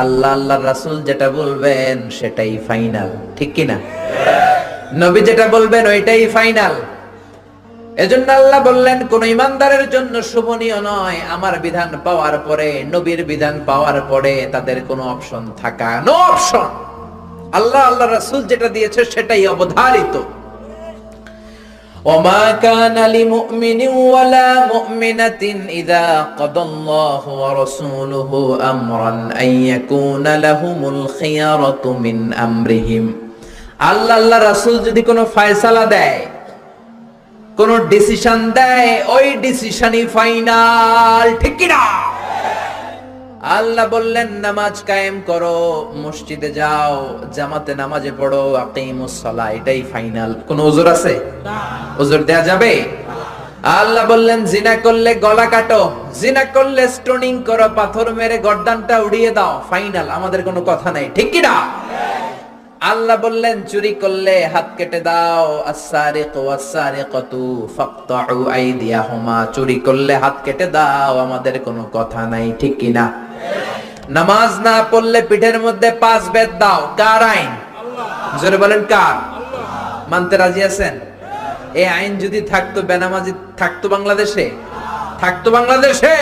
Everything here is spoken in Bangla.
আল্লাহ আল্লাহর রাসূল যেটা বলবেন সেটাই ফাইনাল, ঠিক কি না? নবী যেটা বলবেন ওইটাই ফাইনাল। এজন্য আল্লাহ বললেন কোন ইমানদারের জন্য শোভনীয় নয় আমার বিধান পাওয়ার পরে, নবীর বিধান পাওয়ার পরে তাদের কোনো অপশন থাকা, নো অপশন। আল্লাহ আল্লাহ রাসূল যেটা দিয়েছে সেটাই অবধারিত। ওমা কানা লিমুমিনিন ওয়ালা মুমিনাতিন ইযা কাদাল্লাহু ওয়া রাসূলুহু আমরান আইয়াকুনা লাহুমুল খিয়ারাতু মিন আমরিহিম। আল্লাহ আল্লাহ রাসূল যদি কোনো ফয়সালা দেয়, কোন ডিসিশন দেয়, ওই ডিসিশনই ফাইনাল, ঠিক কি না? আল্লাহ বললেন নামাজ কায়েম করো, মসজিদে যাও, জামাতে নামাজে পড়ো, আকিমুস সালাহ, এটাই ফাইনাল। কোন ওজর আছে? ওজর দেয়া যাবে? আল্লাহ বললেন জিনা করলে গলা কাটো, জিনা করলে স্টোনিং করো, পাথর মেরে গর্দানটা উড়িয়ে দাও, ফাইনাল, আমাদের কোনো কথা নাই, ঠিক কি না? আল্লাহ বললেন চুরি করলে হাত কেটে দাও, আস-সারিকু ওয়াস-সারিকাতু ফাকতাউ আইদিয়াহুমা, চুরি করলে হাত কেটে দাও, আমাদের কোনো কথা নাই, ঠিক কি না? নামাজ না পড়লে পিঠের মধ্যে 5 বেত দাও, কার আইন? আল্লাহ। জোরে বলেন কার? আল্লাহ। মানতে রাজি আছেন? এই আইন যদি থাকতো, বেনামাজি থাকতো বাংলাদেশে? থাকতো বাংলাদেশে?